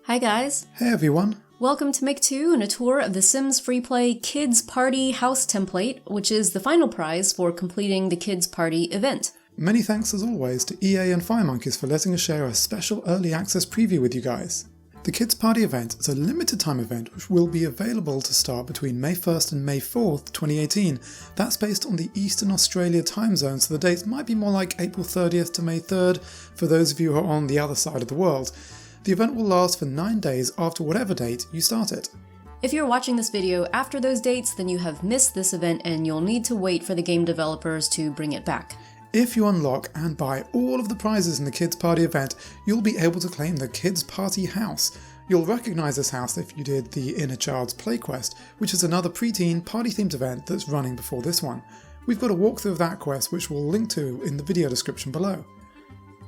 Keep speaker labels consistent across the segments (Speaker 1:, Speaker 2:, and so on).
Speaker 1: Hi guys!
Speaker 2: Hey everyone!
Speaker 1: Welcome to Make 2 and a tour of the Sims FreePlay Kids Party House template, which is the final prize for completing the Kids Party event.
Speaker 2: Many thanks as always to EA and FIREMONKEYS for letting us share a special early access preview with you guys. The Kids Party event is a limited time event which will be available to start between May 1st and May 4th, 2018. That's based on the Eastern Australia time zone, so the dates might be more like April 30th to May 3rd for those of you who are on the other side of the world. The event will last for 9 days after whatever date you start it.
Speaker 1: If you're watching this video after those dates, then you have missed this event and you'll need to wait for the game developers to bring it back.
Speaker 2: If you unlock and buy all of the prizes in the Kids Party event, you'll be able to claim the Kids Party house. You'll recognise this house if you did the Inner Child's Play quest, which is another preteen party-themed event that's running before this one. We've got a walkthrough of that quest which we'll link to in the video description below.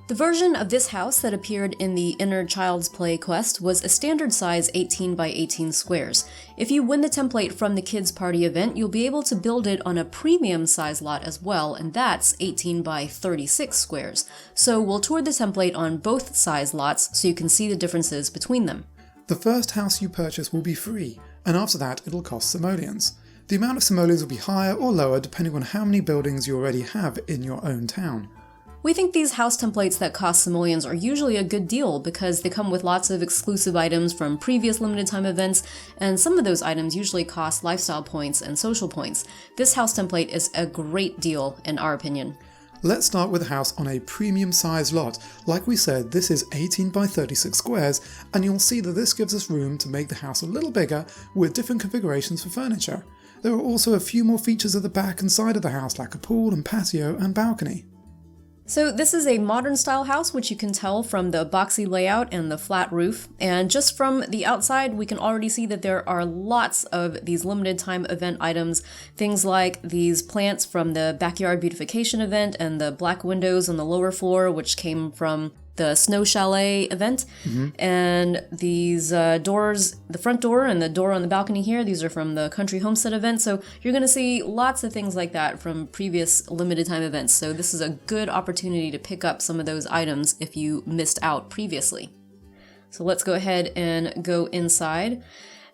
Speaker 1: The version of this house that appeared in the Inner Child's Play quest was a standard size 18 by 18 squares. If you win the template from the Kids Party event, you'll be able to build it on a premium size lot as well, and that's 18 by 36 squares. So we'll tour the template on both size lots so you can see the differences between them.
Speaker 2: The first house you purchase will be free, and after that it'll cost simoleons. The amount of simoleons will be higher or lower depending on how many buildings you already have in your own town.
Speaker 1: We think these house templates that cost simoleons are usually a good deal because they come with lots of exclusive items from previous limited time events, and some of those items usually cost lifestyle points and social points. This house template is a great deal in our opinion.
Speaker 2: Let's start with a house on a premium size lot. Like we said, this is 18 by 36 squares, and you'll see that this gives us room to make the house a little bigger with different configurations for furniture. There are also a few more features at the back and side of the house like a pool and patio and balcony.
Speaker 1: So this is a modern style house, which you can tell from the boxy layout and the flat roof, and just from the outside we can already see that there are lots of these limited time event items, things like these plants from the backyard beautification event and the black windows on the lower floor which came from the snow chalet event, and these doors, the front door and the door on the balcony here, these are from the country homestead event. So you're going to see lots of things like that from previous limited time events. So this is a good opportunity to pick up some of those items if you missed out previously. So let's go ahead and go inside.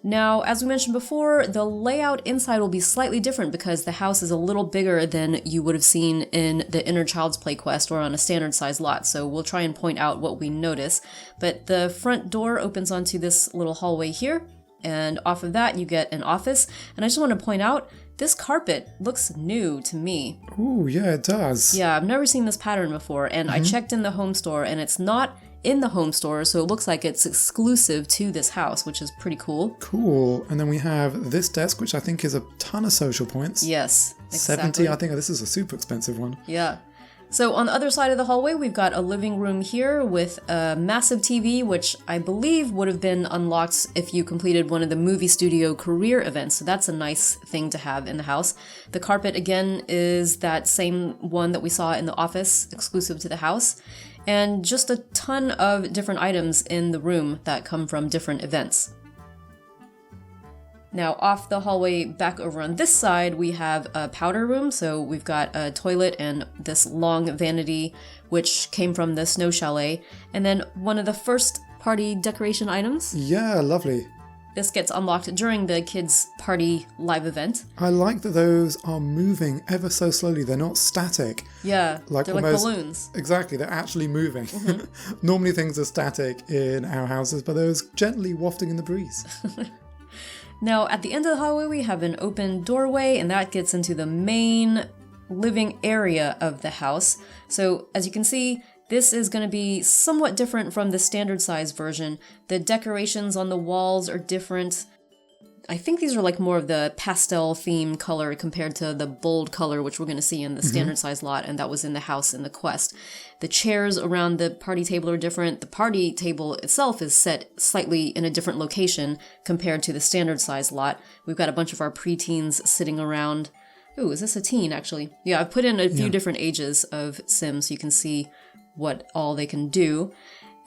Speaker 1: Now, as we mentioned before, the layout inside will be slightly different because the house is a little bigger than you would have seen in the Inner Child's Play quest or on a standard size lot, so we'll try and point out what we notice. But the front door opens onto this little hallway here, and off of that you get an office. And I just want to point out, this carpet looks new to me.
Speaker 2: Ooh, yeah, it does.
Speaker 1: Yeah, I've never seen this pattern before, and I checked in the home store and it's not in the home store, so it looks like it's exclusive to this house, which is pretty cool.
Speaker 2: Cool. And then we have this desk, which I think is a ton of social points.
Speaker 1: Yes, exactly.
Speaker 2: 70, I think this is a super expensive one.
Speaker 1: Yeah. So on the other side of the hallway, we've got a living room here with a massive TV, which I believe would have been unlocked if you completed one of the movie studio career events. So that's a nice thing to have in the house. The carpet, again, is that same one that we saw in the office, exclusive to the house. And just a ton of different items in the room that come from different events. Now, off the hallway back over on this side, we have a powder room. So we've got a toilet and this long vanity, which came from the snow chalet. And then one of the first party decoration items.
Speaker 2: Yeah, lovely.
Speaker 1: This gets unlocked during the Kids Party live event.
Speaker 2: I like that those are moving ever so slowly. They're not static.
Speaker 1: Yeah,
Speaker 2: like
Speaker 1: they're
Speaker 2: almost,
Speaker 1: like balloons.
Speaker 2: Exactly, they're actually moving. Normally things are static in our houses, but those gently wafting in the breeze.
Speaker 1: Now, at the end of the hallway, we have an open doorway, and that gets into the main living area of the house. So, as you can see, this is going to be somewhat different from the standard size version. The decorations on the walls are different. I think these are like more of the pastel theme color compared to the bold color, which we're going to see in the standard size lot, and that was in the house in the quest. The chairs around the party table are different. The party table itself is set slightly in a different location compared to the standard size lot. We've got a bunch of our preteens sitting around. Ooh, is this a teen, actually? Yeah, I've put in a few different ages of Sims so you can see what all they can do.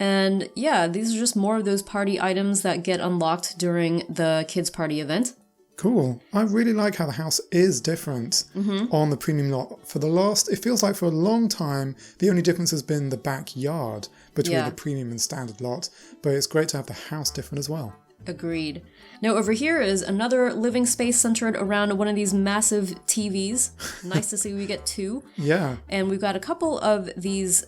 Speaker 1: And yeah, these are just more of those party items that get unlocked during the Kids Party event.
Speaker 2: Cool. I really like how the house is different on the premium lot. It feels like for a long time, the only difference has been the backyard between the premium and standard lot, but it's great to have the house different as well.
Speaker 1: Agreed. Now over here is another living space centered around one of these massive TVs. Nice to see we get 2.
Speaker 2: Yeah.
Speaker 1: And we've got a couple of these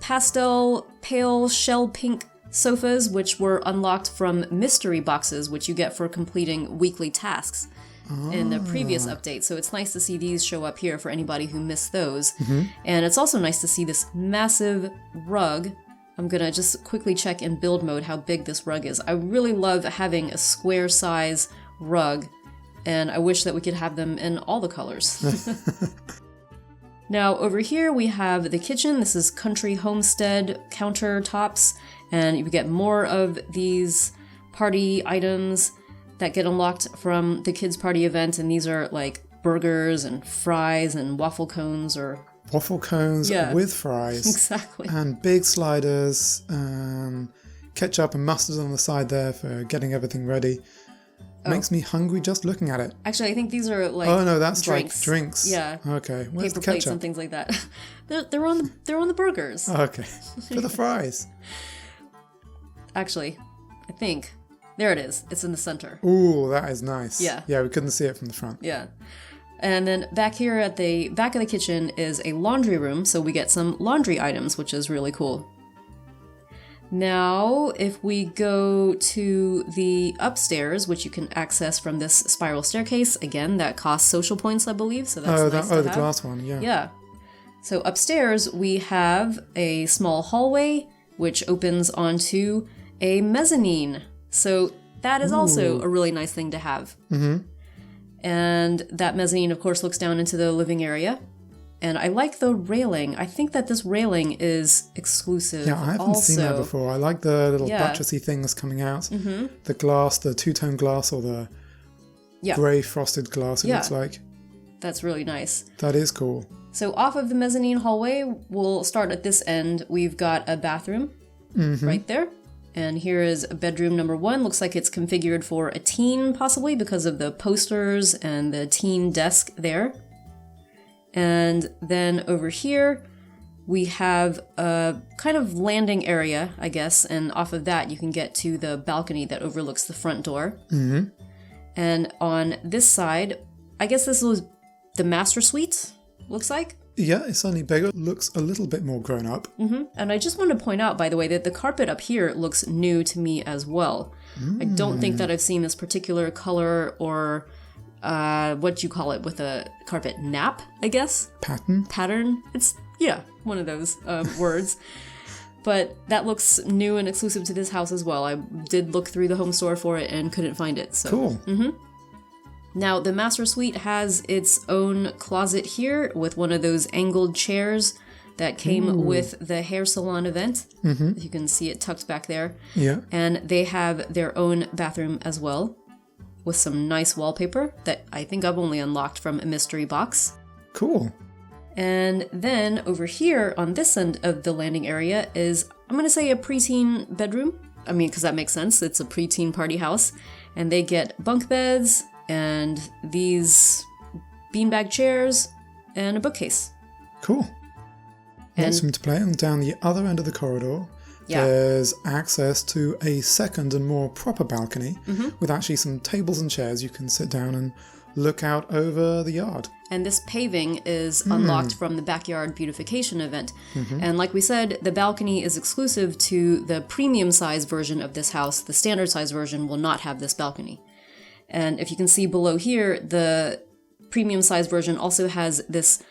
Speaker 1: pastel, pale, shell pink sofas, which were unlocked from mystery boxes, which you get for completing weekly tasks in the previous update. So it's nice to see these show up here for anybody who missed those. And it's also nice to see this massive rug. I'm gonna just quickly check in build mode how big this rug is. I really love having a square size rug, and I wish that we could have them in all the colors. Now over here we have the kitchen. This is Country Homestead countertops, and you get more of these party items that get unlocked from the kids' party event, and these are like burgers and fries and waffle cones
Speaker 2: with fries.
Speaker 1: Exactly.
Speaker 2: And big sliders, ketchup and mustard on the side there for getting everything ready. Makes me hungry just looking at it.
Speaker 1: Actually, I think these are like
Speaker 2: that's
Speaker 1: drinks.
Speaker 2: like drinks.
Speaker 1: Yeah.
Speaker 2: Okay. Where's
Speaker 1: Paper
Speaker 2: the
Speaker 1: plates
Speaker 2: ketchup?
Speaker 1: and things like that. they're on the burgers.
Speaker 2: Okay. For the fries.
Speaker 1: Actually, I think there it is. It's in the center.
Speaker 2: Ooh, that is nice.
Speaker 1: Yeah.
Speaker 2: Yeah, we couldn't see it from the front.
Speaker 1: Yeah. And then back here at the back of the kitchen is a laundry room, so we get some laundry items, which is really cool. Now, if we go to the upstairs, which you can access from this spiral staircase, again, that costs social points, I believe, so that's nice to have.
Speaker 2: The glass one, yeah.
Speaker 1: Yeah. So upstairs, we have a small hallway, which opens onto a mezzanine. So that is also a really nice thing to have. And that mezzanine, of course, looks down into the living area. And I like the railing. I think that this railing is exclusive.
Speaker 2: Yeah, I haven't seen that before. I like the little buttressy things coming out. The glass, the two-tone glass, or the grey frosted glass, it looks like.
Speaker 1: That's really nice.
Speaker 2: That is cool.
Speaker 1: So off of the mezzanine hallway, we'll start at this end. We've got a bathroom right there. And here is bedroom number 1. Looks like it's configured for a teen, possibly, because of the posters and the teen desk there. And then over here, we have a kind of landing area, I guess, and off of that you can get to the balcony that overlooks the front door. And on this side, I guess this is the master suite, looks like.
Speaker 2: Yeah, it's certainly bigger. Looks a little bit more grown up.
Speaker 1: And I just want to point out, by the way, that the carpet up here looks new to me as well. I don't think that I've seen this particular color or what you call it with a carpet nap, I guess? Pattern? It's, one of those words. But that looks new and exclusive to this house as well. I did look through the home store for it and couldn't find it. So.
Speaker 2: Cool.
Speaker 1: Now, the master suite has its own closet here with one of those angled chairs that came with the hair salon event. You can see it tucked back there.
Speaker 2: Yeah.
Speaker 1: And they have their own bathroom as well, with some nice wallpaper that I think I've only unlocked from a mystery box.
Speaker 2: Cool.
Speaker 1: And then over here on this end of the landing area is, I'm going to say, a preteen bedroom. I mean, because that makes sense. It's a preteen party house. And they get bunk beds and these beanbag chairs and a bookcase.
Speaker 2: Cool. Lots room to play. And down the other end of the corridor, there's access to a second and more proper balcony with actually some tables and chairs you can sit down and look out over the yard.
Speaker 1: And this paving is unlocked from the backyard beautification event. And like we said, the balcony is exclusive to the premium size version of this house. The standard size version will not have this balcony. And if you can see below here, the premium size version also has this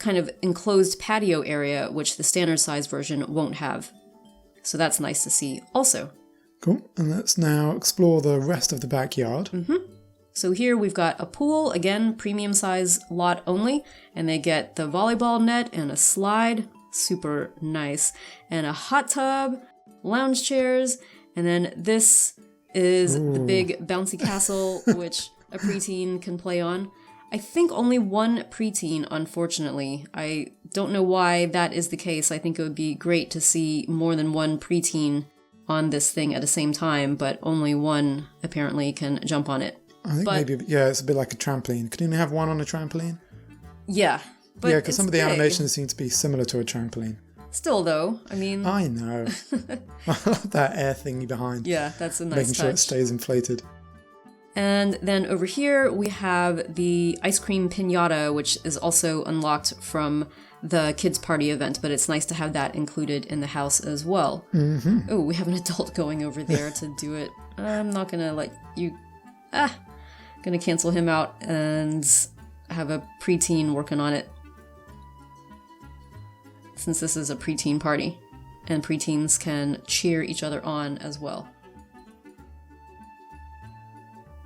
Speaker 1: kind of enclosed patio area, which the standard size version won't have. So that's nice to see also.
Speaker 2: Cool. And let's now explore the rest of the backyard.
Speaker 1: So here we've got a pool, again, premium size lot only, and they get the volleyball net and a slide, super nice, and a hot tub, lounge chairs, and then this is the big bouncy castle, which a preteen can play on. I think only one preteen, unfortunately. I don't know why that is the case. I think it would be great to see more than one preteen on this thing at the same time, but only one apparently can jump on it.
Speaker 2: I think maybe, yeah, it's a bit like a trampoline. Could you only have one on a trampoline?
Speaker 1: Yeah. But
Speaker 2: yeah, because some of the
Speaker 1: big.
Speaker 2: animations seem to be similar to a trampoline.
Speaker 1: Still, though, I mean...
Speaker 2: I know. I love that air thingy behind.
Speaker 1: Yeah, that's a nice
Speaker 2: Making sure it stays inflated.
Speaker 1: And then over here, we have the ice cream piñata, which is also unlocked from the kids' party event, but it's nice to have that included in the house as well. Mm-hmm. Oh, we have an adult going over there to do it. I'm not gonna let you... Gonna cancel him out and have a preteen working on it. Since this is a preteen party, and preteens can cheer each other on as well.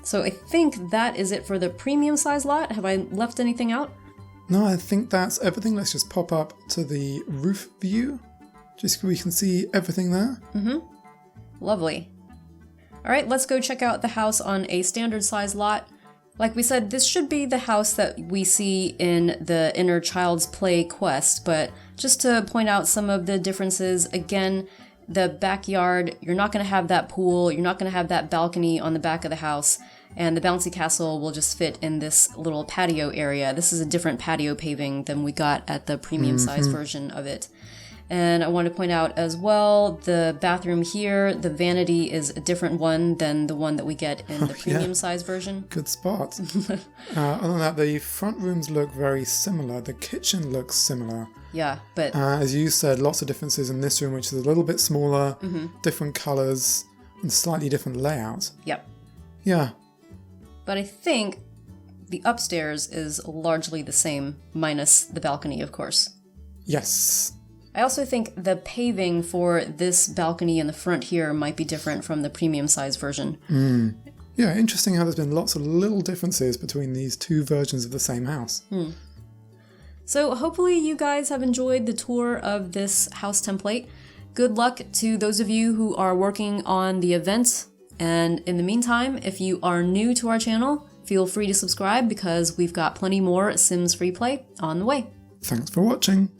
Speaker 1: So I think that is it for the premium size lot. Have I left anything out?
Speaker 2: No, I think that's everything. Let's just pop up to the roof view, just so we can see everything there.
Speaker 1: Mm-hmm. Lovely. All right, let's go check out the house on a standard size lot. Like we said, this should be the house that we see in the Inner Child's Play quest, but just to point out some of the differences, again, the backyard, you're not going to have that pool, you're not going to have that balcony on the back of the house, and the bouncy castle will just fit in this little patio area. This is a different patio paving than we got at the premium size version of it. And I want to point out as well, the bathroom here, the vanity is a different one than the one that we get in the premium size version.
Speaker 2: Good spot. Other than that, the front rooms look very similar. The kitchen looks similar.
Speaker 1: Yeah, but...
Speaker 2: as you said, lots of differences in this room, which is a little bit smaller, different colours, and slightly different layout.
Speaker 1: Yep.
Speaker 2: Yeah.
Speaker 1: But I think the upstairs is largely the same, minus the balcony, of course.
Speaker 2: Yes.
Speaker 1: I also think the paving for this balcony in the front here might be different from the premium size version.
Speaker 2: Yeah, interesting how there's been lots of little differences between these two versions of the same house.
Speaker 1: So hopefully you guys have enjoyed the tour of this house template. Good luck to those of you who are working on the event. And in the meantime, if you are new to our channel, feel free to subscribe because we've got plenty more Sims FreePlay on the way.
Speaker 2: Thanks for watching.